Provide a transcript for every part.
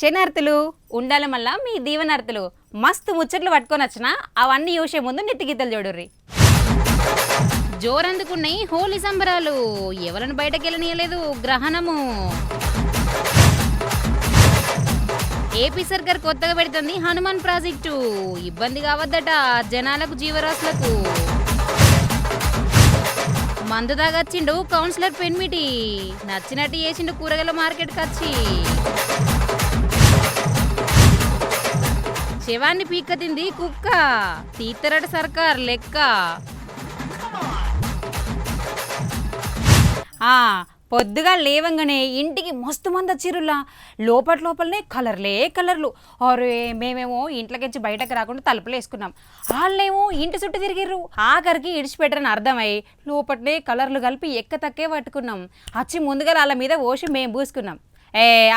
శనార్థులు ఉండాల మళ్ళా మీ దీవనార్థులు మస్తు ముచ్చట్లు పట్టుకొని వచ్చిన అవన్నీ చూసే ముందు నెత్తిగీతలు చూడుర్రి. జోరందుకున్నాయి హోలీ సంబరాలు, ఎవరిని బయటకు వెళ్ళనీయలేదు గ్రహణము. ఏపీ సర్కార్ కొత్తగా పెడుతుంది హనుమాన్ ప్రాజెక్టు, ఇబ్బంది కావద్దట జనాలకు జీవరాశులకు. మందు తాగొచ్చిండు కౌన్సిలర్ పెన్మిటి, నచ్చినట్టు చేసిండు కూరగాయల మార్కెట్కి వచ్చి. శవాన్ని పీక్క తింది కుక్క, తీత్తరట సర్కార్ లెక్క. పొద్దుగా లేవంగానే ఇంటికి మస్తు మంది వచ్చిర్రులా, లోపలనే కలర్లు. అరే మేమేమో ఇంట్లోకించి బయటకు రాకుండా తలుపులు వేసుకున్నాం, వాళ్ళేమో ఇంటి చుట్టూ తిరిగిర్రు. ఆఖరికి ఇడిచిపెట్టరని అర్థమై లోపలనే కలర్లు కలిపి ఎక్క తక్కే పట్టుకున్నాం. వచ్చి ముందుగా వాళ్ళ మీద పోసి మేము పూసుకున్నాం.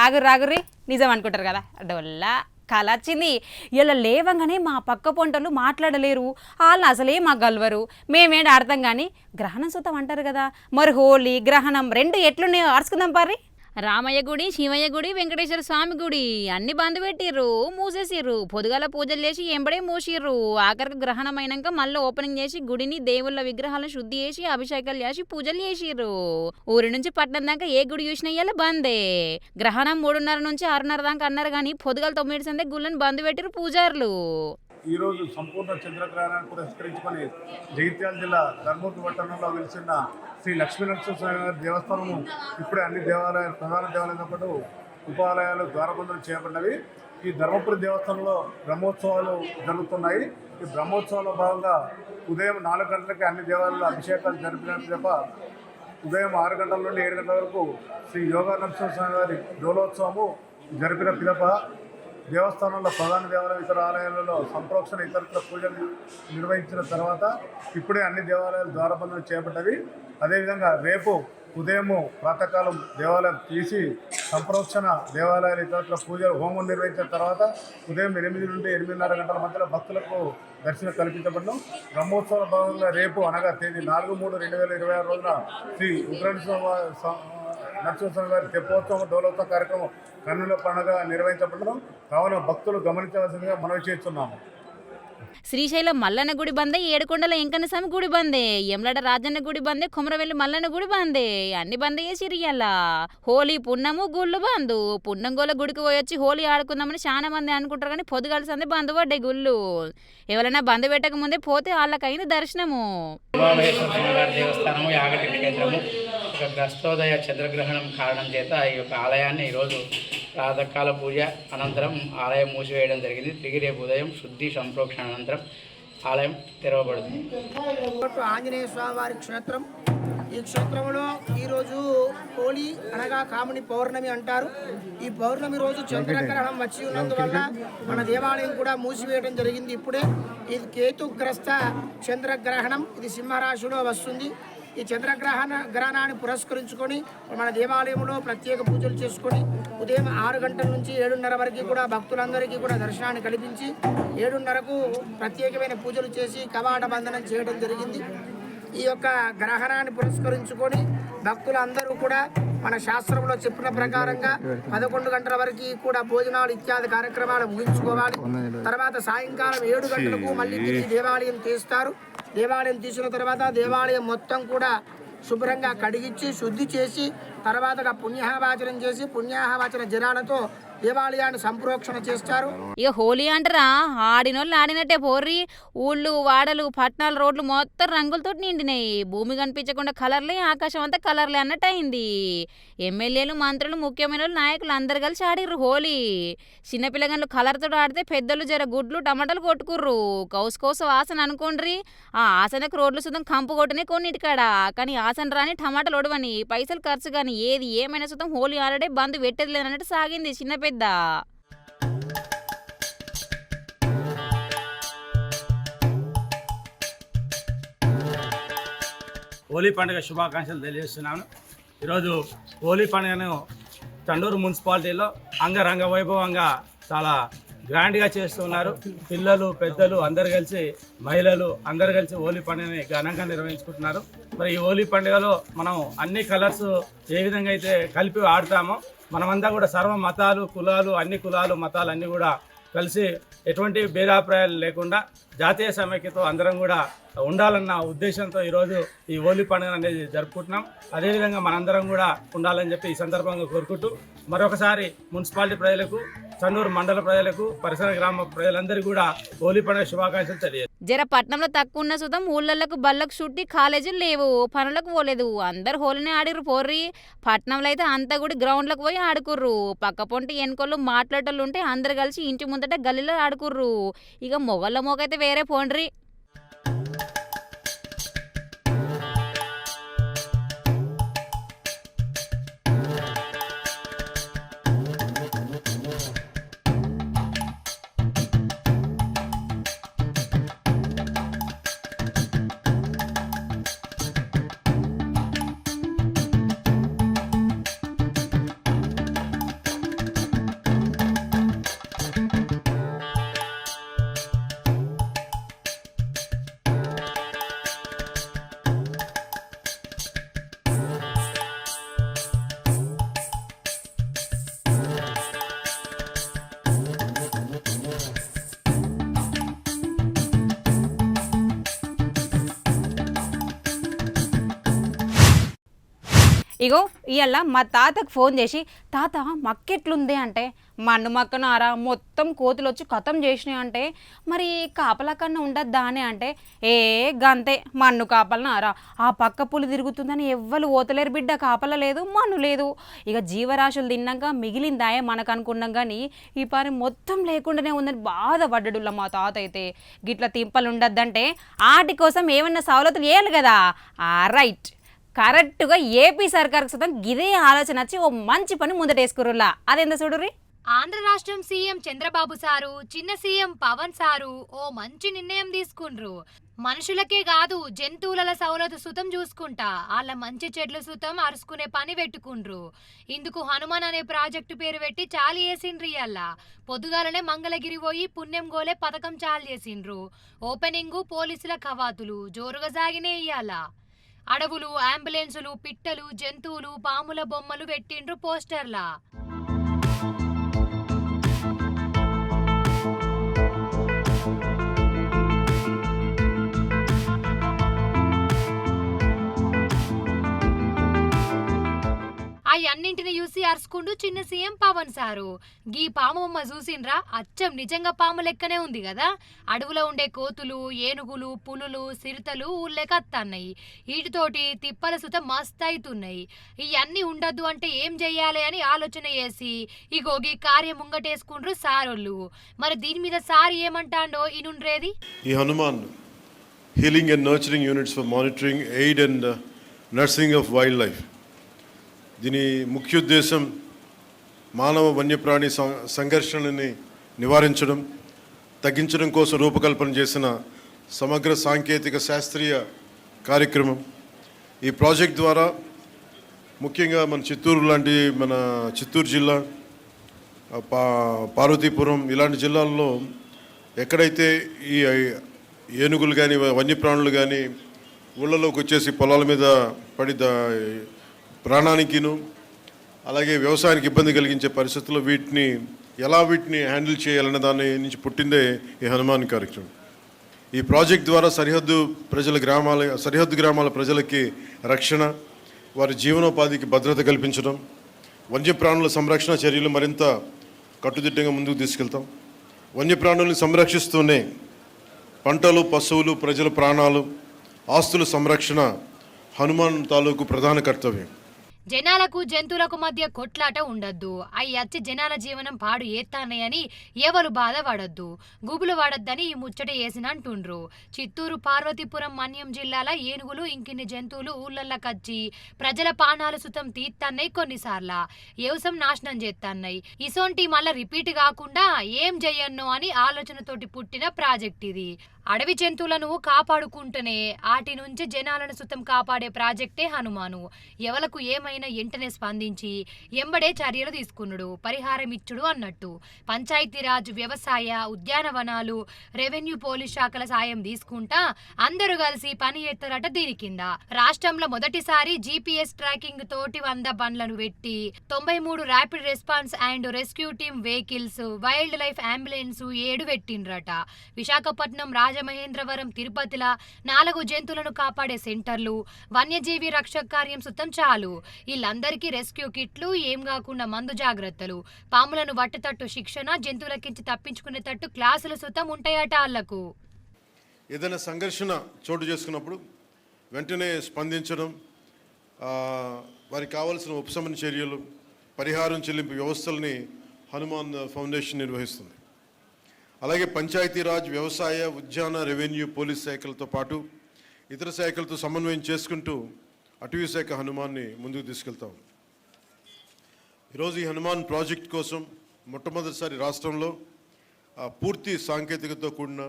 ఆగుర్రి నిజం అనుకుంటారు కదా, డొల్లా కళ వచ్చింది. ఇలా లేవంగానే మా పక్క పొంటలు మాట్లాడలేరు, వాళ్ళు అసలే మాకు గల్వరు. మేమేంటి అర్థం కానీ గ్రహణం సుతం అంటారు కదా, మరి హోలీ గ్రహణం రెండు ఎట్లున్నాయో అరుచుకుందాం పారి. రామయ్య గుడి, శివయ్య గుడి, వెంకటేశ్వర స్వామి గుడి అన్ని బంద్ పెట్టిర్రు, మూసేసిర్రు. పొద్దుగాల పూజలు చేసి ఎంబడే మూసిర్రు. ఆఖరికి గ్రహణం అయినాక మళ్ళీ ఓపెనింగ్ చేసి గుడిని దేవుళ్ళ విగ్రహాలను శుద్ధి చేసి అభిషేకాలు చేసి పూజలు చేసిర్రు. ఊరి నుంచి పట్టణం దాకా ఏ గుడి చూసినా ఇయ్యాల బందే. గ్రహణం 3:30 నుంచి 6:30 దాకా అన్నారు కానీ పొద్దుగాల 9 సందే గుళ్ళని బంద్ పెట్టిర్రు పూజారులు. ఈరోజు సంపూర్ణ చంద్రగ్రహణాన్ని పురస్కరించుకొని జగిత్యాల జిల్లా ధర్మపురి పట్టణంలో వెలిసిన శ్రీ లక్ష్మీనరసింహస్వామి గారి దేవస్థానము ఇప్పుడే అన్ని దేవాలయాలు, ప్రధాన దేవాలయంతో పాటు ఉపాలయాలు ద్వారబంధులు చేయబడినవి. ఈ ధర్మపురి దేవస్థానంలో బ్రహ్మోత్సవాలు జరుగుతున్నాయి. ఈ బ్రహ్మోత్సవాల్లో భాగంగా ఉదయం 4 గంటలకి అన్ని దేవాలయాల్లో అభిషేకాలు జరిపినట్టు తప్ప ఉదయం 6 గంటల నుండి 7 గంటల వరకు శ్రీ యోగా నరసింహస్వామి గారి డోలోత్సవము జరిపిన పిదప దేవస్థానంలో ప్రధాన దేవాలయం ఇతర ఆలయాలలో సంప్రోక్షణ ఇతర పూజలు నిర్వహించిన తర్వాత ఇప్పుడే అన్ని దేవాలయాలు ద్వారబంధన చేపట్టవి. అదేవిధంగా రేపు ఉదయము ప్రాతకాలం దేవాలయం తీసి సంప్రోక్షణ దేవాలయాలు ఇతర పూజలు హోమం నిర్వహించిన తర్వాత ఉదయం 8 నుండి 8:30 గంటల మధ్యలో భక్తులకు దర్శనం కల్పించబడడం. బ్రహ్మోత్సవాల భాగంగా రేపు అనగా తేదీ 4/3/2026 రోజున శ్రీ నరసింహస్వామి గారి తెప్పోత్సవం డోలోత్సవ కార్యక్రమం కన్నుల పండుగ నిర్వహించబడడం కావున భక్తులు గమనించవలసిందిగా మనవి చేస్తున్నాము. శ్రీశైలం మల్లన్న గుడి బందే, ఏడుకొండల వెంకన్న స్వామి గుడి బందే, యమలాడ రాజన్న గుడి బందే, కొమరవెల్లి మల్లన్న గుడి బందే, అన్ని బంద్ చేసిర్రు ఇయ్యాల. హోలీ పున్నము గుళ్ళు బందు. పున్నంగోల గుడికి పోయొచ్చి హోలీ ఆడుకుందామని చాలా మంది అనుకుంటారు కానీ పొద్దుగాల సందే బంద్ పడ్డాయి గుళ్ళు. ఎవరైనా బంద్ పెట్టక ముందే పోతే వాళ్ళకైంది దర్శనము. దేవస్థానము యాగటి క్షేత్రము గ్రస్తోదయ చంద్రగ్రహణం కారణం చేత ఈ యొక్క ఆలయాన్ని ఈరోజు ప్రాతకాల పూజ అనంతరం ఆలయం మూసివేయడం జరిగింది. తిరిగి రేపు ఉదయం శుద్ధి సంప్రోక్షణ అనంతరం ఆలయం తెరవబడుతుంది. ఆంజనేయ స్వామి వారి క్షేత్రం. ఈ క్షేత్రంలో ఈరోజు హోలీ అనగా కాముని పౌర్ణమి అంటారు. ఈ పౌర్ణమి రోజు చంద్రగ్రహణం వచ్చి ఉన్నందువల్ల మన దేవాలయం కూడా మూసివేయడం జరిగింది. ఇప్పుడే ఇది కేతుగ్రస్త చంద్రగ్రహణం, ఇది సింహరాశిలో వస్తుంది. ఈ చంద్రగ్రహణాన్ని పురస్కరించుకొని మన దేవాలయంలో ప్రత్యేక పూజలు చేసుకొని ఉదయం 6 గంటల నుంచి 7:30 వరకు కూడా భక్తులందరికీ కూడా దర్శనాన్ని కల్పించి 7:30కు ప్రత్యేకమైన పూజలు చేసి కవాట బంధనం చేయడం జరిగింది. ఈ యొక్క గ్రహణాన్ని పురస్కరించుకొని భక్తులందరూ కూడా మన శాస్త్రంలో చెప్పిన ప్రకారంగా 11 గంటల వరకు కూడా భోజనాలు ఇత్యాది కార్యక్రమాలు ముగించుకోవాలి. తర్వాత సాయంకాలం 7 గంటలకు మళ్ళీ తిరిగి దేవాలయం తీస్తారు. దేవాలయం తీసిన తర్వాత దేవాలయం మొత్తం కూడా శుభ్రంగా కడిగించి శుద్ధి చేసి తర్వాత పుణ్యాహవాచనం చేసి పుణ్యాహవాచన జనాలతో దేవాలయాన్ని సంప్రోక్షణ చేస్తారు. ఇక హోలీ అంటారా, ఆడినోళ్ళు ఆడినట్టే పోర్రి. ఊళ్ళు వాడలు పట్టణాలు రోడ్లు మొత్తం రంగులతో నిండినాయి. భూమి కనిపించకుండా కలర్లే, ఆకాశం అంతా కలర్లే అన్నట్టు అయింది. ఎమ్మెల్యేలు, మంత్రులు, ముఖ్యమైన నాయకులు అందరు కలిసి ఆడిర్రు హోలీ. చిన్నపిల్లగాళ్ళు కలర్తో ఆడితే పెద్దలు జర గుడ్లు టమాటాలు కొట్టుకుర్రు. కౌసు ఆసన అనుకోండ్రి. ఆ ఆసనకు రోడ్లు సుతం కంపు కొట్టనే కొన్నిటికాడ, కానీ ఆసన రాని టమాటాలు ఒడవని పైసలు ఖర్చు కానీ ఏది ఏమైనా సుతం హోలీ ఆడే బంద్ పెట్టేది లేదన్నట్టు సాగింది చిన్న పెద్ద. హోలీ పండుగ శుభాకాంక్షలు తెలియజేస్తున్నాను. ఈరోజు హోలీ పండుగను తండూరు మున్సిపాలిటీలో అంగరంగ వైభవంగా చాలా గ్రాండ్గా చేస్తున్నారు. పిల్లలు, పెద్దలు అందరు కలిసి, మహిళలు అందరు కలిసి హోలీ పండుగని ఘనంగా నిర్వహించుకుంటున్నారు. మరి ఈ హోలీ పండుగలో మనం అన్ని కలర్స్ ఏ విధంగా అయితే కలిపి ఆడతామో మనమంతా కూడా సర్వ మతాలు కులాలు అన్ని కులాలు మతాలు అన్నీ కూడా కలిసి ఎటువంటి భేదాభిప్రాయాలు లేకుండా జాతీయ సమైక్యతో అందరం కూడా ఉండాలన్న ఉద్దేశంతో ఈరోజు ఈ హోలీ పండుగ అనేది జరుపుకుంటున్నాం. అదేవిధంగా మనందరం కూడా ఉండాలని చెప్పి ఈ సందర్భంగా కోరుకుంటూ మరొకసారి మున్సిపాలిటీ ప్రజలకు, చండూరు మండల ప్రజలకు, పరిసర గ్రామ ప్రజలందరికీ కూడా హోలీ పండుగ శుభాకాంక్షలు తెలియజేస్తాం. జర పట్నంలో తక్కువ ఉన్న సుతం ఊళ్ళకు బళ్ళకు చుట్టి కాలేజీలు లేవు, పనులకు పోలేదు, అందరు హోలీనే ఆడిర్రు పోర్రి. పట్నంలో అయితే అంతా కూడా గ్రౌండ్లకు పోయి ఆడుకుర్రు. పక్క పొంటి ఎన్కోళ్ళు మాట్లాడేటోళ్ళు ఉంటే అందరు కలిసి ఇంటి ముందట గల్లీలో ఆడుకుర్రు. ఇక మొగళ్ళ మోకైతే వేరే పోండ్రి. ఇగో ఇవాళ మా తాతకు ఫోన్ చేసి, తాత మక్కెట్లుంది అంటే, మన్ను మక్కనారా మొత్తం కోతులు వచ్చి కథం చేసినాయి అంటే, మరి కాపలా కన్నా ఉండద్దా అని అంటే, ఏ గంతే మన్ను కాపలనారా, ఆ పక్క పులి తిరుగుతుందని ఎవ్వరు ఓతలేరు బిడ్డ, కాపల లేదు మన్ను లేదు. ఇక జీవరాశులు తిన్నాక మిగిలిందాయే మనకు అనుకున్నాం, కానీ ఈ పని మొత్తం లేకుండానే ఉందని బాధపడ్డడుల్ల మా తాత అయితే. గిట్ల తింపలు ఉండద్దంటే వాటి కోసం ఏమన్నా సవలతులు వేయాలి కదా. రైట్, కరెక్ట్గా ఏపీ సర్కార్కి సుతం గిదే ఆలోచన వచ్చి ఓ మంచి పని ముందటేసుకురులా. అదేందో చూడుర్రి. ఆంధ్ర రాష్ట్రం సీఎం చంద్రబాబు సారు, చిన్న సీఎం పవన్ సారు ఓ మంచి నిర్ణయం తీసుకుండ్రు. మనుషులకే కాదు జంతువుల సౌలతు సుతం చూసుకుంటా వాళ్ళ మంచి చెడ్లు సుతం అరుచుకునే పని పెట్టుకుండ్రు. ఇందుకు హనుమాన్ అనే ప్రాజెక్టు పేరు పెట్టి చాలు చేసిండ్రు. ఇయ్యాల పొద్దుగాలనే మంగళగిరి పోయి పుణ్యం గోలే పథకం చాలు చేసిండ్రు. ఓపెనింగు పోలీసుల కవాతులు జోరుగా సాగినే. ఇయ్యాల అడవులు, అంబులెన్సులు, పిట్టలు, జంతువులు, పాముల బొమ్మలు పెట్టిండ్రు పోస్టర్లా. అన్నింటిని చూసి అరుచుకుంటూ చిన్న సీఎం పవన్ సారు. గీ పాము బొమ్మ చూసిండ్రా, అచ్చం నిజంగా పాము లెక్కనే ఉంది కదా. అడవులో ఉండే కోతులు, ఏనుగులు, పులులు, సిరుతలు ఊళ్ళేకి అత్తన్నాయి. వీటితోటి తిప్పల సుత మస్తు అవుతున్నాయి. ఇవన్నీ ఉండద్దు అంటే ఏం చెయ్యాలి అని ఆలోచన చేసి ఇగో గీ కార్యం ముంగటేసుకుండ్రు సారోళ్ళు. మరి దీని మీద సార్ ఏమంటాండో ఇనుండ్రేది. ఈ Hanuman healing and nurturing units for monitoring, aid and nursing of wild life. దీని ముఖ్య ఉద్దేశం మానవ వన్యప్రాణి సంఘర్షణని నివారించడం, తగ్గించడం కోసం రూపకల్పన చేసిన సమగ్ర సాంకేతిక శాస్త్రీయ కార్యక్రమం. ఈ ప్రాజెక్ట్ ద్వారా ముఖ్యంగా మన చిత్తూరు లాంటి మన చిత్తూరు జిల్లా, పార్వతీపురం ఇలాంటి జిల్లాల్లో ఎక్కడైతే ఈ ఏనుగులు కానీ వన్యప్రాణులు కానీ ఊళ్ళలోకి వచ్చేసి పొలాల మీద పడి ప్రాణానికిను అలాగే వ్యవసాయానికి ఇబ్బంది కలిగించే పరిస్థితుల్లో వీటిని హ్యాండిల్ చేయాలనే దాని నుంచి పుట్టిందే ఈ హనుమాన్ కార్యక్రమం. ఈ ప్రాజెక్ట్ ద్వారా సరిహద్దు గ్రామాల ప్రజలకి రక్షణ, వారి జీవనోపాధికి భద్రత కల్పించడం, వన్యప్రాణుల సంరక్షణ చర్యలు మరింత కట్టుదిట్టంగా ముందుకు తీసుకెళ్తాం. వన్యప్రాణుల్ని సంరక్షిస్తూనే పంటలు, పశువులు, ప్రజల ప్రాణాలు, ఆస్తుల సంరక్షణ హనుమాన్ తాలూకు ప్రధాన కర్తవ్యం. జనాలకు జంతువులకు మధ్య కొట్లాట ఉండద్దు. అవి వచ్చి జనాల జీవనం పాడు ఏత్తాన్నాయని ఎవరు బాధపడద్దు, గుబులు వాడద్దని ఈ ముచ్చట వేసినంటుండ్రు. చిత్తూరు, పార్వతీపురం, మన్యం జిల్లాల ఏనుగులు ఇంకిన్ని జంతువులు ఊళ్ళల్లకచ్చి ప్రజల పానాలు సుతం తీత్తన్నాయి. కొన్నిసార్ల వ్యవసాయం నాశనం చేత్తన్నాయి. ఇసోంటి మళ్ళా రిపీట్ కాకుండా ఏం చెయ్యన్నో అని ఆలోచనతోటి పుట్టిన ప్రాజెక్ట్ ఇది. అడవి జంతువులను కాపాడుకుంటూనే వాటి నుంచి జనాలను సుతం కాపాడే ప్రాజెక్టే హనుమాను. ఎవలకు ఏమైనా ఎంటనే స్పందించి ఎంబడే చర్యలు తీసుకున్నాడు, పరిహారం ఇచ్చుడు అన్నట్టు. పంచాయతీరాజ్, వ్యవసాయ, ఉద్యానవనాలు, రెవెన్యూ, పోలీస్ శాఖల సాయం తీసుకుంటా అందరూ కలిసి పని చేస్తారట. దీని కింద రాష్ట్రంలో మొదటిసారి GPS ట్రాకింగ్ తోటి 100 బండ్లను పెట్టి 93 rapid response and rescue team vehicles, wildlife ambulance 7 పెట్టిండ్రట. విశాఖపట్నం, రాజమహేంద్రవరం, తిరుపతిల 4 జంతువులను కాపాడే సెంటర్లు, వన్యజీవి రక్షక కార్యం సుతం చాలు. వీళ్ళందరికీ రెస్క్యూ కిట్లు, ఏం కాకుండా మందు జాగ్రత్తలు, పాములను వట్టతట్టు శిక్షణ, జంతువులకించి తప్పించుకునేటట్టు క్లాసులు సుతం ఉంటాయట వాళ్లకు. ఏదైనా సంఘర్షణ చోటు చేసుకున్నప్పుడు వెంటనే స్పందించడం, వారికి కావాల్సిన ఉపశమన చర్యలు, పరిహారం చెల్లింపు వ్యవస్థల్ని హనుమాన్ ఫౌండేషన్ నిర్వహిస్తుంది. అలాగే పంచాయతీరాజ్, వ్యవసాయ, ఉద్యాన, రెవెన్యూ, పోలీస్ శాఖలతో పాటు ఇతర శాఖలతో సమన్వయం చేసుకుంటూ అటవీ శాఖ హనుమాన్ని ముందుకు తీసుకెళ్తాం. ఈరోజు ఈ హనుమాన్ ప్రాజెక్ట్ కోసం మొట్టమొదటిసారి రాష్ట్రంలో పూర్తి సాంకేతికతతో కూడిన,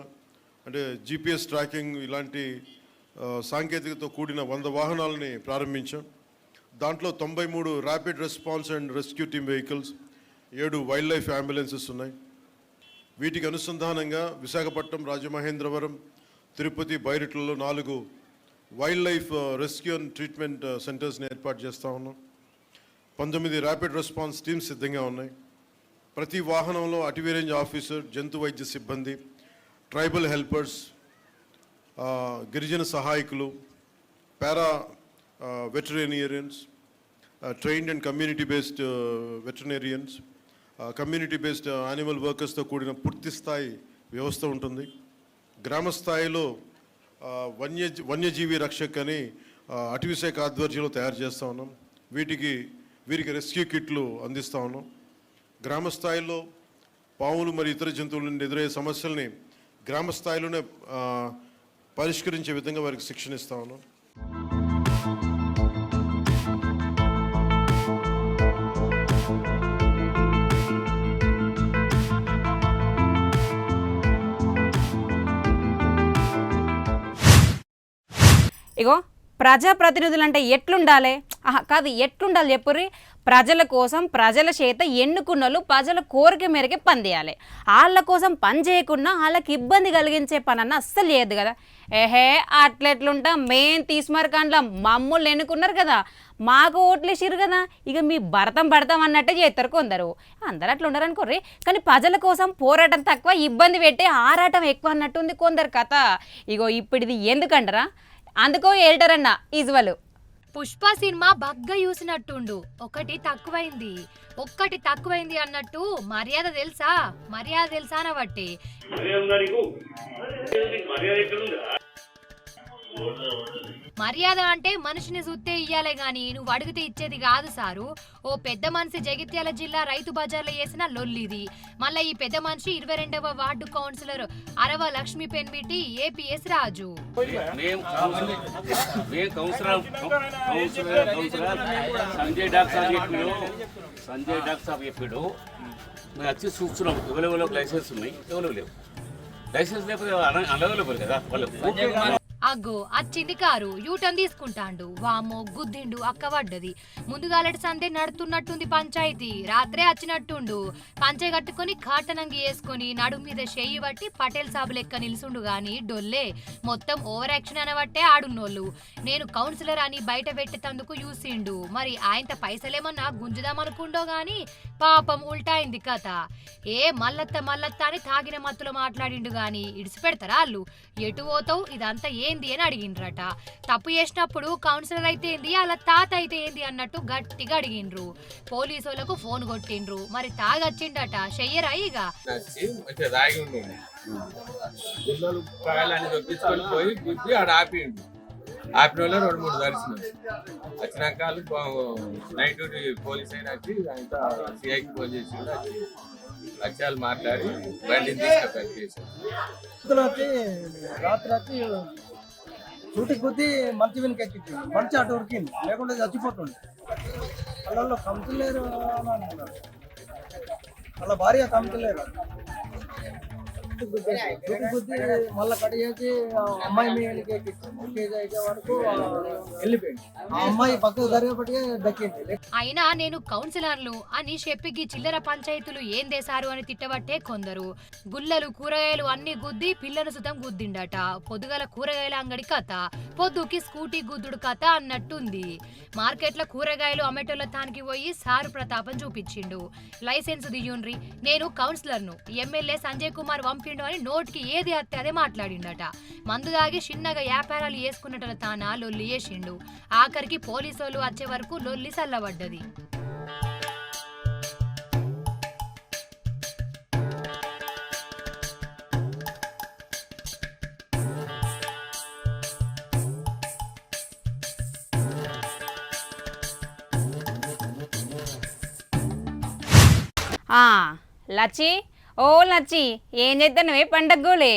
అంటే GPS ట్రాకింగ్ ఇలాంటి సాంకేతికతో కూడిన 100 వాహనాలని ప్రారంభించాం. దాంట్లో 93 rapid response and rescue team vehicles, 7 wildlife ambulances ఉన్నాయి. వీటికి అనుసంధానంగా విశాఖపట్నం, రాజమహేంద్రవరం, తిరుపతి, బైరెట్లలో 4 wildlife rescue and treatment సెంటర్స్ని ఏర్పాటు చేస్తూ ఉన్నాం. 19 ర్యాపిడ్ రెస్పాన్స్ టీమ్స్ సిద్ధంగా ఉన్నాయి. ప్రతి వాహనంలో అటవీ రేంజ్ ఆఫీసర్, జంతు వైద్య సిబ్బంది, ట్రైబల్ హెల్పర్స్, గిరిజన సహాయకులు, para veterinarians, trained and community based veterinarians, community based animal వర్కర్స్తో కూడిన పూర్తి స్థాయి వ్యవస్థ ఉంటుంది. గ్రామ స్థాయిలో వన్యజీవి రక్షక్ అని అటవీ శాఖ ఆధ్వర్యంలో తయారు చేస్తూ ఉన్నాం. వీరికి రెస్క్యూ కిట్లు అందిస్తూ ఉన్నాం. గ్రామ స్థాయిలో పాములు మరియు ఇతర జంతువుల నుండి ఎదురయ్యే సమస్యల్ని గ్రామ స్థాయిలోనే పరిష్కరించే విధంగా వారికి శిక్షణ ఇస్తూ ఉన్నాం. ఇగో ప్రజాప్రతినిధులు అంటే ఎట్లుండాలి? కాదు, ఎట్లుండాలి చెప్పుర్రి? ప్రజల కోసం, ప్రజల చేత ఎన్నుకున్నోళ్ళు ప్రజల కోరిక మేరకే పని చేయాలి. వాళ్ళ కోసం పని చేయకుండా వాళ్ళకి ఇబ్బంది కలిగించే పని అన్న అస్సలు చేయద్దు కదా. అట్లెట్లుంటా, మేము తీసుమరకండ్లా మమ్మల్ని ఎన్నుకున్నారు కదా, మాకు ఓట్లేసిరు కదా, ఇక మీ భరతం అన్నట్టే చేస్తారు కొందరు. అందరు అట్లా ఉండరు అనుకోర్రి. కానీ ప్రజల కోసం పోరాటం తక్కువ, ఇబ్బంది పెట్టే ఆరాటం ఎక్కువ అన్నట్టుంది కొందరు కథ. ఇగో ఇప్పుడు ఇది ఎందుకంటారా? అందుకో ఏల్టరన్న ఇజువలు. పుష్ప సినిమా బగ్గా చూసినట్టుండు. ఒక్కటి తక్కువైంది అన్నట్టు మర్యాద తెలుసా అనబట్టి మర్యాద అంటే మనిషిని చూస్తే ఇయ్యాలే గాని నువ్వు అడిగితే ఇచ్చేది కాదు సారు. ఓ పెద్ద మనిషి జగిత్యాల జిల్లా రైతు బజార్లో చేసిన లొల్లిది. మళ్ళా ఈ పెద్ద మనిషి 22వ వార్డు కౌన్సిలర్ అరవ లక్ష్మీ పెన్బిటి APS రాజు. సంజయ్ డాక్టర్ సాబ్ చెప్పాడు, మేము వచ్చి చూస్తున్నాం ఎవరెవరికి లైసెన్స్ ఉన్నాయి, ఎవరు లేవు. లైసెన్స్ లేకపోతే అనవైలబుల్ కదా వాళ్ళు. అగ్గో వచ్చింది కారు, యూటర్న్ తీసుకుంటాండు. వామో గుద్దిండు, అక్క పడ్డది. ముందుగాలటి సందే నడుతున్నట్టుంది పంచాయతీ. రాత్రే వచ్చినట్టుండు. పంచే కట్టుకుని కాటనంగి వేసుకుని నడుము మీద చెయ్యి బట్టి పటేల్ సాబు లెక్క నిలుసుండు గాని డొల్లే. మొత్తం ఓవర్ యాక్షన్ అనబట్టే ఆడున్నోళ్ళు. నేను కౌన్సిలర్ అని బయట పెట్టేందుకు చూసిండు. మరి ఆయనతో పైసలేమన్నా గుంజుదామనుకుండో గాని పాపం ఉల్టాయింది కథ. మల్లత్త అని తాగిన మత్తులో మాట్లాడిండు గాని ఇడిసిపెడతారా వాళ్ళు? ఎటు పోతావు, ఇదంతా ఏంది అని అడిగిండ్రట. తప్పు చేసినప్పుడు కౌన్సిలర్ అయితే ఏంది, అలా తాత అయితే ఏంది అన్నట్టు గట్టిగా అడిగిండ్రు. పోలీసులకు ఫోన్ కొట్టిండ్రు. మరి తాగొచ్చిండట, చెయ్యరా ఇక ఆపిన వాళ్ళు 2-3 దర్శనం వచ్చినాక నైట్ డ్యూటీ పోలీస్ అయినా వచ్చి అంతా సిఐకి ఫోన్ చేసి వచ్చి వాళ్ళు మాట్లాడి బండిని తీసుకెళ్ళి రాత్రి వచ్చి చూటి కొద్ది మంచి వెనుక ఎక్కింది. మంచి అటు ఉరికింది, లేకుంటే చచ్చిపోతుంది. వాళ్ళలో కమ్ముతలేరు అలా భార్య కమ్ముతలేరు. గుద్ది మళ్ళీ కట్ చేసి అమ్మాయి మీద కేజీ అయితే వరకు వెళ్ళిపోయింది. ఆ అమ్మాయి పక్కకు జరిగేపటికే దక్కింది. అయినా నేను కౌన్సిలర్లు అని చెప్పి చిల్లర పంచాయతీలు ఏం దేశారు అని తిట్టబట్టే కొందరు. గుల్లలు కూరగాయలు అన్ని గుద్ది పిల్లలు సుతం గుద్దిండట. పొద్దుగల కూరగాయల అంగడి కథ, పొద్దుకి స్కూటీ గుద్దుడు కథ అన్నట్టుంది. మార్కెట్లో కూరగాయలు అమ్మేటోళ్ళ తానికి పోయి సారు ప్రతాపం చూపించిండు. లైసెన్స్ దియ్యుండ్రి, నేను కౌన్సిలర్ను, ఎమ్మెల్యే సంజయ్ కుమార్ పంపిండు అని నోటికి ఏది అత్తే అదే మాట్లాడిండట. మందు దాగి చిన్నగా వ్యాపారాలు వేసుకున్నట్ల తానా లొల్లి వేసిండు. ఆఖరికి పోలీసోళ్ళు వచ్చే వరకు లొల్లి చల్లబడ్డది. లచ్చి, ఓ లచ్చి, ఏం చేస్తానవే పండగోలే?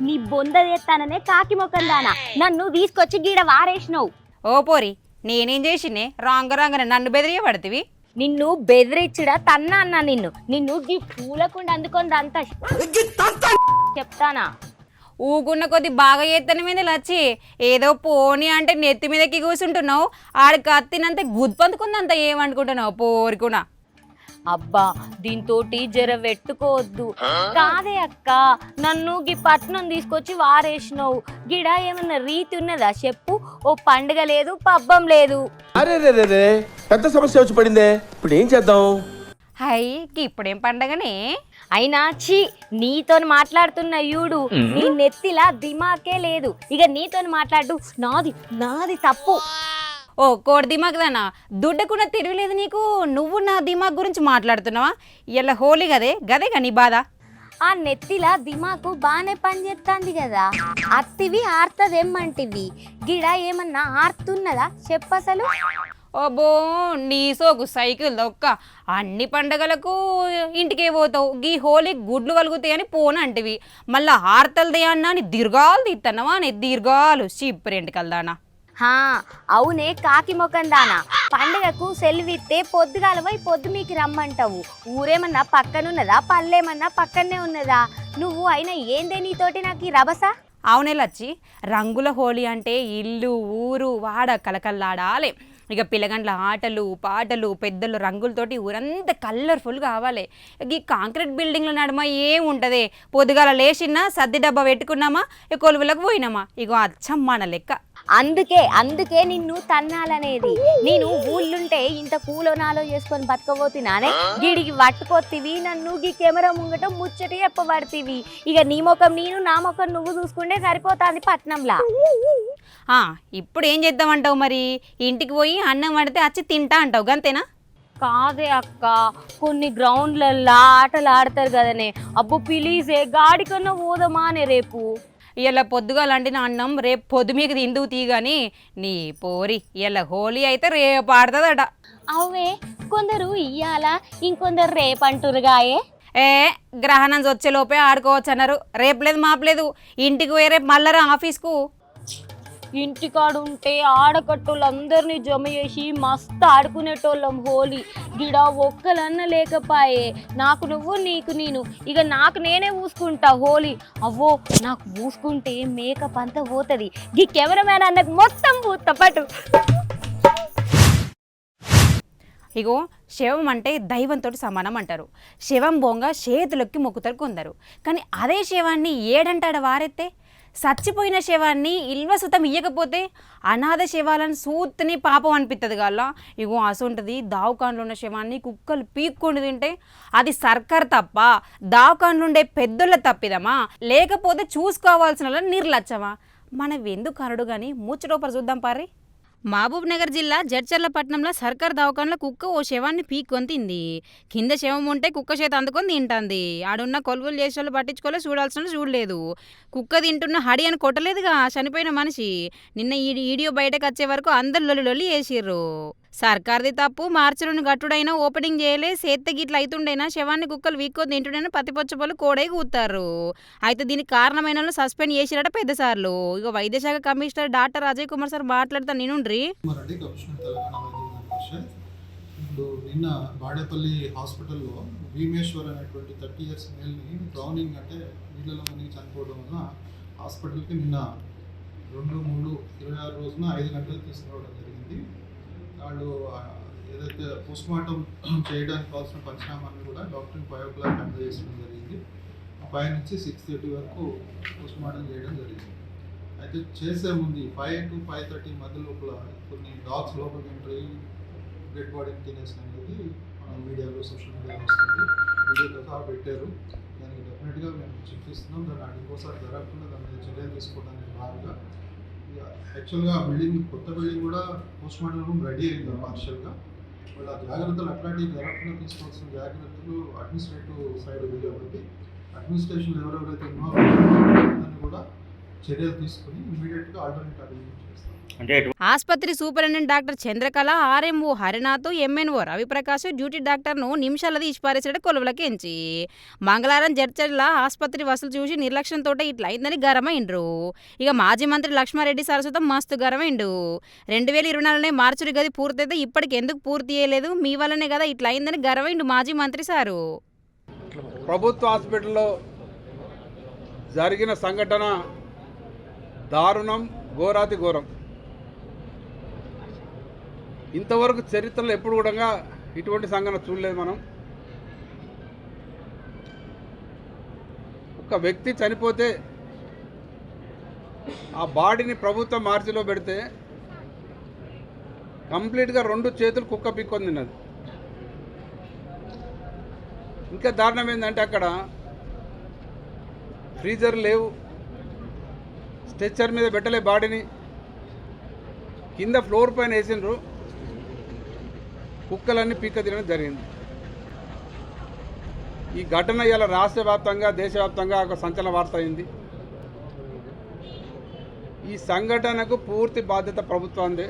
నీ బొంద చేస్తాననే కాకి మొక్కల్దానా నన్ను తీసుకొచ్చి గీడ వారేసినావు. ఓ పోరి, నేనేం చేసినే? రాంగ నన్ను బెదిరియ పడుతుంది. నిన్ను బెదిరిచ్చుడా తన్నా అన్నా నిన్ను గీ పూలకుండా అందుకొని అంతా చెప్తానా? ఊగున్న కొద్ది బాగా చేస్తాను మీద లచ్చి, ఏదో పోనీ అంటే నెత్తి మీదకి కూర్చుంటున్నావు. ఆడికి అత్తినంత గుద్దుపందుకుందంత ఏమనుకుంటున్నావు పోరికున్నా? అబ్బా దీంతోటి జర పెట్టుకోవద్దు. కాదే అక్క, నన్ను గీ పట్నం తీసుకొచ్చి వారేసినావు. గిడ ఏమన్నా రీతి ఉన్నదా చెప్పు? ఓ పండుగ లేదు, పబ్బం లేదు. అరే పెద్ద సమస్య వచ్చి పడిందే, ఇప్పుడు ఏం చేద్దాం? హై, ఇప్పుడేం పండగనే? అయినా ఛీ, నీతో మాట్లాడుతున్న యూడు, నీ నెత్తిలా దిమాకే లేదు. ఇక నీతో మాట్లాడు, నాది తప్పు. ఓ కోడి దిమాగ్దానా, దుడ్డకున్న తిరగలేదు నీకు. నువ్వు నా దిమాగ్ గురించి మాట్లాడుతున్నావా? ఇలా హోలీ గదే నీ బాధ. ఆ నెత్తిలా దిమాకు బాగానే పనిచేస్తుంది కదా. అత్తివి ఆర్తదేమ్మంటివి, గిడ ఏమన్నా ఆర్తున్నదా చెప్పసలు? ఓబో, నీ సోకు సైకిల్ దొక్క. అన్ని పండగలకు ఇంటికే పోతావు, గీ హోలీ గుడ్లు కలుగుతాయని పోనంటివి. మళ్ళా హార్తలదే అన్నా అని దీర్ఘాలు తీస్తున్నావా? అని దీర్ఘాలు చీపురేంటి కలదానా? అవునే కాకి మొఖం దానా, పండుగకు సెలవిస్తే పొద్దుగాల పోయి పొద్దు మీకు రమ్మంటావు. ఊరేమన్నా పక్కనున్నదా? పల్లెమన్నా పక్కనే ఉన్నదా? నువ్వు అయినా ఏందే నీతోటి నాకు ఈ రభస? అవునే లచ్చి, రంగుల హోలీ అంటే ఇల్లు ఊరు వాడ కలకల్లాడాలి. ఇక పిల్లగండ్ల ఆటలు పాటలు, పెద్దలు రంగులతోటి ఊరంతా కలర్ఫుల్ కావాలి. ఈ కాంక్రీట్ బిల్డింగ్ల నడుమ ఏముంటుంది? పొద్దుగాల లేచినా సర్ది డబ్బా పెట్టుకున్నామా, ఇక కొలువులకు పోయినామా, ఇగో అచ్చమ్మాన లెక్క. అందుకే నిన్ను తన్నాలనేది. నేను ఊళ్ళుంటే ఇంత కూలోనాలో చేసుకొని బతకబోతున్నానే, గిడికి పట్టుకొత్తివి నన్ను. గీ కెమెరా ముంగట ముచ్చటి చెప్పబడుతీవి. ఇక నీ ముఖం నేను, నా ముఖం నువ్వు చూసుకుంటే సరిపోతుంది పట్నంలా. ఇప్పుడు ఏం చేద్దామంటావు మరి? ఇంటికి పోయి అన్నం వండితే వచ్చి తింటా అంటావు, గంతేనా? కాదే అక్క, కొన్ని గ్రౌండ్లల్లో ఆటలు ఆడతారు కదనే. అబ్బో ప్లీజే, గాడి కన్నా పోదామా అనే రేపు. ఇలా పొద్దుగాల వండిన అన్నం రేపు పొద్దు మీకు తిందువు తీగాని నీ పోరి. ఇలా హోలీ అయితే రేపు ఆడుతుందట. అవే కొందరు ఇయ్యాల, ఇంకొందరు రేపు అంటురుగాయే. గ్రహణం వచ్చే లోపే ఆడుకోవచ్చు అన్నారు. రేపు లేదు మాపలేదు, ఇంటికి పోయి రేపు మళ్ళరా ఆఫీస్కు. ఇంటికాడుంటే ఆడకట్టోళ్ళందరినీ జమ చేసి మస్తు ఆడుకునేటోళ్ళం హోలీ. గిడ ఒక్కలన్న లేకపాయే, నాకు నువ్వు నీకు నేను. ఇక నాకు నేనే పూసుకుంటా హోలీ. అవ్వో, నాకు పూసుకుంటే మేకప్ అంతా పోతుంది. ఈ కెమెరామ్యాన్ అన్నకు మొత్తం పూస్తా పట్టు. ఇగో శవం అంటే దైవంతో సమానం అంటారు. శవం బొంగ చేతులకి మొక్కుతారు కొందరు. కానీ అదే శవాన్ని ఏడంటాడు వారెత్తే? చచ్చిపోయిన శవాన్ని ఇల్వసుతం ఇయ్యకపోతే అనాథ శవాలను సూత్ని పాపం అనిపిస్తుంది గల్లా. ఇగో అసంటది దావకాన్లో ఉన్న శవాన్ని కుక్కలు పీక్కొని తింటే అది సర్కార్ తప్ప, దావకాన్లు ఉండే పెద్దోళ్ళ తప్పిదమా, లేకపోతే చూసుకోవాల్సిన నిర్లక్ష్యమా? మనం ఎందుకు అనడు కానీ ముచ్చటోపర చూద్దాం పారి. మహబూబ్ నగర్ జిల్లా జడ్చర్ల పట్టణంలో సర్కార్ దవాఖానలో కుక్క ఓ శవాన్ని పీక్కొని తింది. కింద శవం ఉంటే కుక్క చేత అందుకొని తింటుంది. ఆడున్న కొలువులు చేసే వాళ్ళు పట్టించుకోలే, చూడాల్సిన చూడలేదు. కుక్క తింటున్న హడి అని కొట్టలేదుగా చనిపోయిన మనిషి. నిన్న ఈ వీడియో బయటకు వచ్చే వరకు అందరు లొల్లి వేసిర్రు. సర్కార్ది తప్పు, మార్చిలోని గట్టుడైనా ఓపెనింగ్ చేయలే, సేత్త గిట్ల అవుతుండైనా శవాన్ని కుక్కలు వీక్కొని తింటుండైనా పతిపొచ్చపళ్ళు కోడై కూతారు. అయితే దీనికి కారణమైన వాళ్ళు సస్పెండ్ చేసిరట పెద్దసార్లు. ఇక వైద్యశాఖ commissioner doctor Ajay Kumar sir మాట్లాడుతా నేనుండ్రి. ఇప్పుడు నిన్న బాడేపల్లి హాస్పిటల్లో భీమేశ్వర్ అనేటువంటి 30 years మేల్ని డ్రౌనింగ్ అంటే నీళ్ళలో మునిగి చనిపోవడం వల్ల హాస్పిటల్కి నిన్న 2/3/26 రోజున 5 గంటలు తీసుకురావడం జరిగింది. వాళ్ళు ఏదైతే పోస్ట్మార్టం చేయడానికి కావాల్సిన పరిశ్రమాన్ని కూడా డాక్టర్ 5 o'clock అందజేయడం జరిగింది. 5 నుంచి 6:30 వరకు పోస్ట్మార్టం చేయడం జరిగింది. అయితే చేసే ముందు 5 to 5:30 మధ్య లోపల కొన్ని డాగ్స్ లోపలికి ఎంటర్ అయ్యి డెడ్ బాడీని తినేసిన అనేది మన మీడియాలో సోషల్ మీడియాలో వస్తుంది. వీడియోతో సహా పెట్టారు. దానికి డెఫినెట్గా మేము చింతిస్తున్నాం. దాన్ని ఇంకోసారి జరగకుండా దాని మీద చర్యలు తీసుకోవడానికి భాగంగా యాక్చువల్గా బిల్డింగ్ కొత్త బిల్డింగ్ కూడా పోస్ట్మార్టం రూమ్ రెడీ అయింది పార్షియల్గా. వాళ్ళ జాగ్రత్తలు అట్లాంటివి జరగకుండా తీసుకోవాల్సిన జాగ్రత్తలు అడ్మినిస్ట్రేటివ్ సైడ్ ఉంది కాబట్టి అడ్మినిస్ట్రేషన్ ఎవరెవరైతే ఇన్వాల్వ్ అవుతారో కూడా చర్యలు తీసుకుని ఇమీడియట్గా ఆల్టర్నేట్ అరేంజ్మెంట్ చేస్తాం. ఆసుపత్రి superintendent doctor Chandrakala, RMO Harinath, MNO Raviprakash duty డాక్టర్ను నిమిషాల తీసిపారేసాడు కొలువులకి ఎంచి. మంగళవారం జడ్చర్ల ఆసుపత్రి వసూలు చూసి నిర్లక్ష్యంతో ఇట్లా అయిందని గరమైండ్రు. ఇక మాజీ మంత్రి లక్ష్మారెడ్డి సరస్వతం మస్తు గరమైండు. 2024 మార్చి గది పూర్తయితే ఇప్పటికి ఎందుకు పూర్తి చేయలేదు, మీ వల్లనే కదా ఇట్లా అయిందని గరమైండు మాజీ మంత్రి సారు. ప్రభుత్వ హాస్పిటల్లో జరిగిన సంఘటన దారుణం, ఘోరాతి ఘోరం. ఇంతవరకు చరిత్రలో ఎప్పుడు కూడా ఇటువంటి సంఘటన చూడలేదు మనం. ఒక వ్యక్తి చనిపోతే ఆ బాడీని ప్రభుత్వం మార్చిలో పెడితే కంప్లీట్గా 2 చేతులు కుక్క పిక్కొని తిన్నది. ఇంకా దారుణం ఏంటంటే అక్కడ ఫ్రీజర్ లేవు, స్ట్రెచ్చర్ మీద పెట్టలే బాడీని, కింద ఫ్లోర్ పైన వేసిండ్రు, కుక్కలన్నీ పీక్క తినడం జరిగింది. ఈ ఘటన ఇలా రాష్ట్ర వ్యాప్తంగా దేశవ్యాప్తంగా ఒక సంచలన వార్త అయింది. ఈ సంఘటనకు పూర్తి బాధ్యత ప్రభుత్వాందే.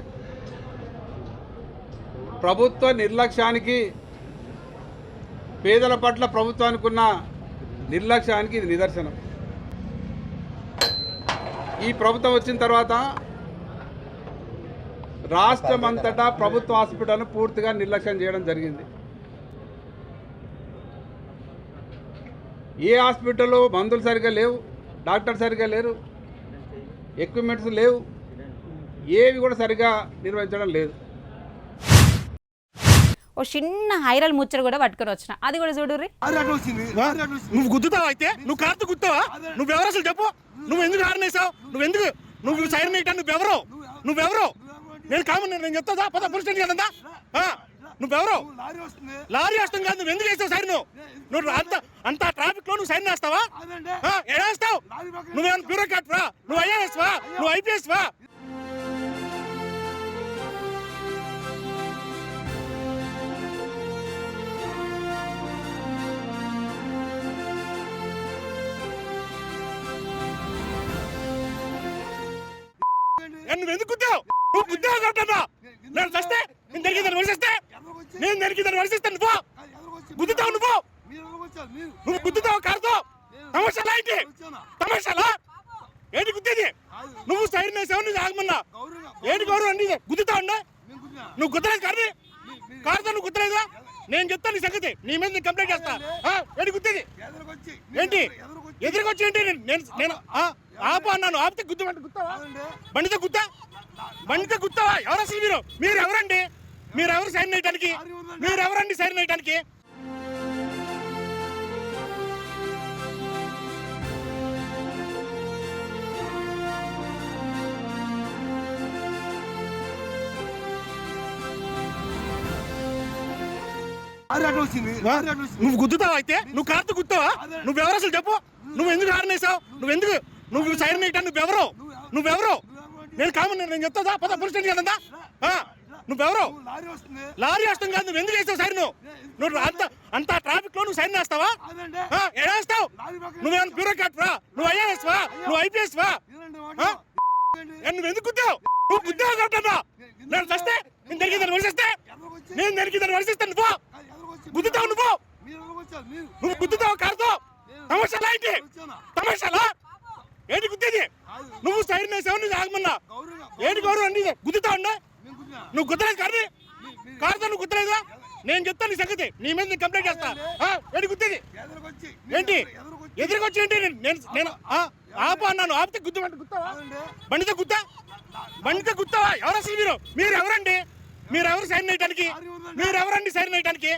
ప్రభుత్వ నిర్లక్ష్యానికి, పేదల పట్ల ప్రభుత్వానికి ఉన్న నిర్లక్ష్యానికి ఇది నిదర్శనం. ఈ ప్రభుత్వం వచ్చిన తర్వాత రాష్ట్రమంతటా ప్రభుత్వ హాస్పిటల్ను పూర్తిగా నిర్లక్ష్యం చేయడం జరిగింది. ఏ హాస్పిటల్లో మందులు సరిగ్గా లేవు, డాక్టర్ సరిగ్గా లేరు, ఎక్విప్మెంట్స్ లేవు, ఏవి కూడా సరిగ్గా నిర్వహించడం లేదు. ఓ చిన్న హైరల్ ముచ్చట కూడా పట్టుకొని వచ్చిన, అది కూడా చూడుర్రి. నువ్వు గుద్దుతావా? అయితే నువ్వు కార్తు గుద్దుతావా? నువ్వెవరు అసలు చెప్పు? నువ్వు ఎందుకు హారనేసావు? నువ్వు సైరన్ వేయటం నువ్వెవరు? నేను కామన్, నేను చెప్తా పద పోలీస్ స్టేషన్ కదంతా. నువ్వెవరు? లారీ వస్తాం కాదు, నువ్వు ఎందుకు వేస్తావు సైరన్? నువ్వు అంత ట్రాఫిక్ లో నువ్వు సైరన్ వేస్తావా? ఎలా వేస్తావు? నువ్వేమైనా బ్యూరోక్రాట్ వా? నువ్వు ఐఏఎస్ వా? నువ్వు ఐపీఎస్ వా? నువ్వు ఎందుకు గుద్దావు? నువ్వు గుద్దావు కాబట్టి నేను చస్తే, నేను దొరికిందని వరిస్తే నువ్వు గుద్దుతావు. నువ్వు గుద్దుతావు కారుతో. తమాషాలా ఏంటి? తమాషాలా ఏంటి గుద్దేది? నువ్వు సైరన్ వేసావు, నువ్వు ఆగమన్నా ఏంటి గౌరవం అండి? గుద్దుతావు అండి? నువ్వు గుద్దలేదు కారుతో, నువ్వు గుద్దలేదా? నేను చెప్తాను నీ సంగతి, నీ మీద నేను కంప్లైంట్ చేస్తా. ఏంటి గుద్దేది ఏంటి? ఎదురుకొచ్చి ఏంటి? నేను ఆపు అన్నాను, ఆపితే గుద్దామంటే గుత్తావా? బండితో గుత్తావా? ఎవరు అసలు మీరు ఎవరండి? మీరెవరు సైరన్ వేయడానికి? మీరెవరండి సైరన్ వేయడానికి? నువ్వు గుద్దుతావా? అయితే నువ్వు కార్తు గుద్దావా? నువ్వెవరు అసలు చెప్పు? నువ్వు ఎందుకు హారనేసావు? నువ్వు సైరన్ వేయటానికి నువ్వెవరు? నేను కామన్, నేను చెప్తా పద పోలీస్ స్టేషన్ కదంతా. నువ్వెవరు? లారీ వస్తాం కాదు, నువ్వు ఎందుకు వేస్తావు సైరన్? నువ్వు అంత ట్రాఫిక్ లో నువ్వు సైరన్ వేస్తావా? ఎలా వేస్తావు? నువ్వేమైనా బ్యూరోక్రాట్ వా? నువ్వు ఐఏఎస్ వా? నువ్వు ఐపీఎస్ వా? నువ్వు ఎందుకు గుద్దావు? నువ్వు గుద్దావు కాబట్టి నేను చస్తే, నేను దొరికిందని వరిస్తే నువ్వు గుద్దుతావు. నువ్వు గుద్దుతావు కారుతో. తమాషాలా ఏంటి? తమాషాలా ఏంటి గుద్దేది? నువ్వు సైరన్ వేసావు, నువ్వు ఆగమన్నా ఏంటి గౌరవం అండి? గుద్దుతావు అండి? నువ్వు గుద్దలేదు కారుతో, నువ్వు గుద్దలేదా? నేను చెప్తాను నీ సంగతి, నీ మీద నేను కంప్లైంట్ చేస్తా. ఏంటి గుర్తుంది ఏంటి ఎదురుకొచ్చి ఏంటి నేను ఆపు అన్నాను, ఆపితే గుద్దు గుత్తావా? బండితో గుత్తావా? ఎవరు అసలు మీరు ఎవరండి? మీరు ఎవరు సైన్ వేయడానికి? మీరు ఎవరండి సైన్ వేయడానికి?